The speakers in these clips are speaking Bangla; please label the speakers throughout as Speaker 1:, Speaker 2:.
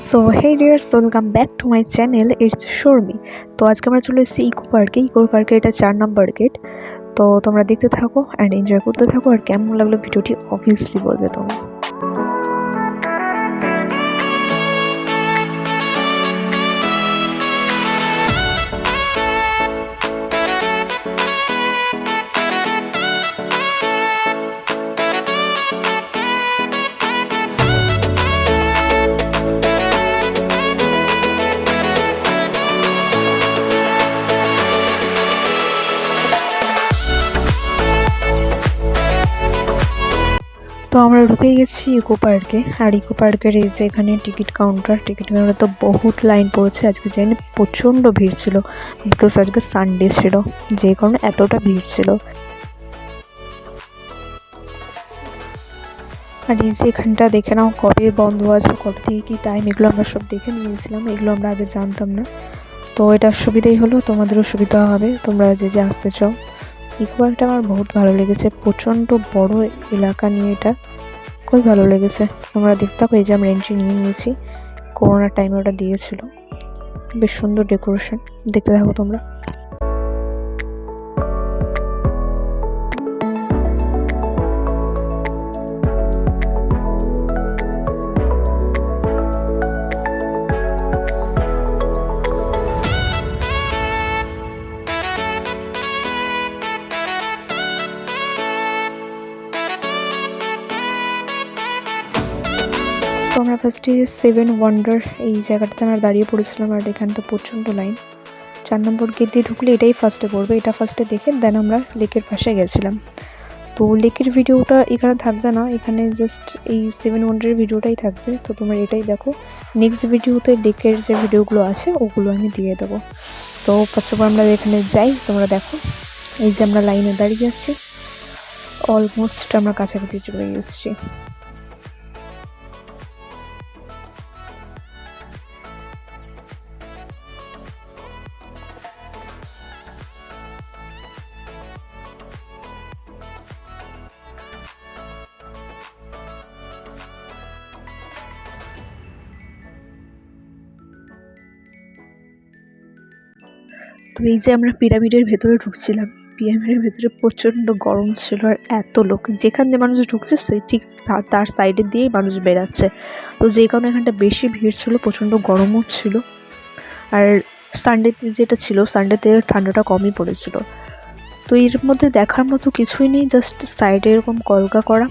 Speaker 1: So hey dears, welcome back to my channel. It's Sharmi. তো আজকে আমরা চলে এসেছি ইকো পার্কে। ইকো পার্কে এটা 4 নম্বর গেট। তো তোমরা দেখতে থাকো অ্যান্ড এনজয় করতে থাকো। আর কেমন লাগলো ভিডিওটি অবভিয়াসলি বলবে তোমরা। তো আমরা ঢুকে গেছি ইকো পার্কে। আর ইকো পার্কের এই যে এখানে টিকিট কাউন্টারে তো বহুত লাইন পড়েছে। আজকে জানি প্রচণ্ড ভিড় ছিল, বিকজ আজকে সানডে ছিল, যে কারণে এতটা ভিড় ছিল। আর এই যে এখানটা দেখে নাও কবে বন্ধ আছে, কবে থেকে কী টাইম, এগুলো আমরা সব দেখে নিয়েছিলাম। এগুলো আমরা আগে জানতাম না। তো এটার সুবিধাই হলো, তোমাদেরও সুবিধা হবে তোমরা যে আসতে চাও। ইকো পার্কটা আমার বহুত ভালো লেগেছে, প্রচণ্ড বড় এলাকা নিয়ে এটা, খুবই ভালো লেগেছে। তোমরা দেখতে থাকো। এই যে আমরা এন্ট্রি নিয়ে নিয়েছি, করোনার টাইমে ওটা দিয়েছিল, বেশ সুন্দর ডেকোরেশন, দেখতে থাকো তোমরা। তো আমরা ফার্স্টে 7 ওয়ান্ডার এই জায়গাটাতে আমরা দাঁড়িয়ে পড়েছিলাম। আর এখানে তো প্রচণ্ড লাইন। 4 নম্বর গেট দিয়ে ঢুকলে এটাই ফার্স্টে পড়বে, এটা ফার্স্টে দেখে দেন আমরা লেকের পাশে গেছিলাম। তো লেকের ভিডিওটা এখানে থাকবে না, এখানে জাস্ট এই 7 ওয়ান্ডারের ভিডিওটাই থাকবে। তো তোমরা এটাই দেখো। নেক্সট ভিডিওতে লেকের যে ভিডিওগুলো আছে ওগুলো আমি দিয়ে দেবো। তো ফার্স্ট অফ অল আমরা এখানে যাই, তোমরা দেখো। এই যে আমরা লাইনে দাঁড়িয়ে আছি, অলমোস্ট আমরা কাছাকাছি চলে এসেছি। তো এই যে আমরা পিরামিডের ভেতরে ঢুকছিলাম, পিরামিডের ভেতরে প্রচণ্ড গরম ছিল। আর এত লোক, যেখান দিয়ে মানুষ ঢুকছে সেই ঠিক তার সাইডের দিয়েই মানুষ বেরাচ্ছে। তো যে কারণে এখানটা বেশি ভিড় ছিল, প্রচণ্ড গরমও ছিল। আর সানডেতে যেটা ছিল, সানডেতে ঠান্ডাটা কমই পড়েছিল। তো এর মধ্যে দেখার মতো কিছুই নেই, জাস্ট সাইডে এরকম কলকা করা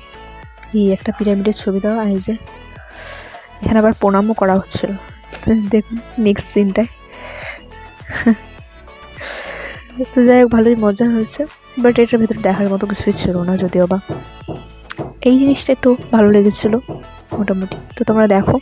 Speaker 1: এই একটা পিরামিডের ছবি দেওয়া। আর এই যে এখানে আবার প্রণামও করা হচ্ছিল, দেখুন নেক্সট সিনটায়। তো যাই হোক, ভালোই মজা হয়েছে, বাট এটার ভেতরে দেখার মতো কিছুই ছিল না যদিও বা। এই জিনিসটা একটু ভালো লেগেছিলো মোটামুটি। তো তোমরা দেখো।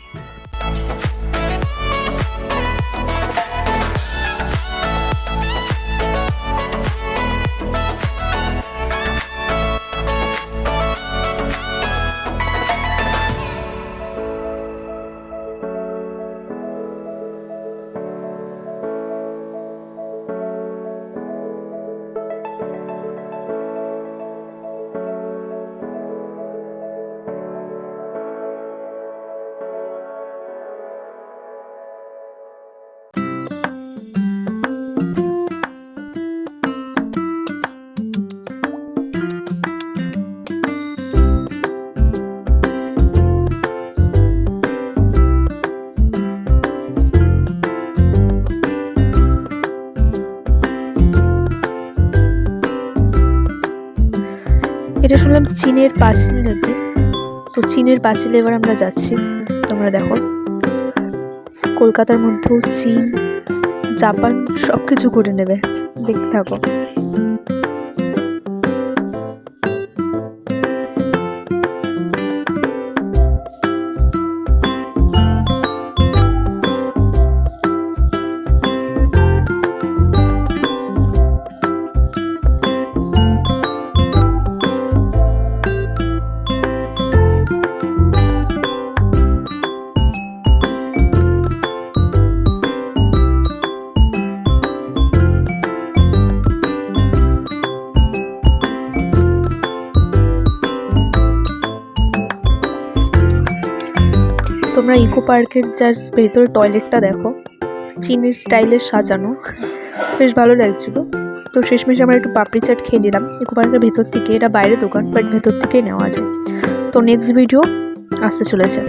Speaker 1: এটা শুনলাম চীনের পাঁচিল নাকি। তো চীনের পাঁচিলে এবার আমরা যাচ্ছি। তোমরা দেখো, কলকাতার মধ্যেও চীন, জাপান সব কিছু করে নেবে, দেখতে থাকো। ইকো পার্কের যার ভেতরে টয়লেটটা দেখো, চীনের স্টাইলের সাজানো, বেশ ভালো লাগছিল। তো শেষমেশ আমরা একটু পাপড়ি চাট খেয়ে নিলাম ইকো পার্কের ভেতর থেকে। এটা বাইরে দোকান, বাট ভেতর থেকেই নেওয়া যায়। তো নেক্সট ভিডিও আসতে চলেছে।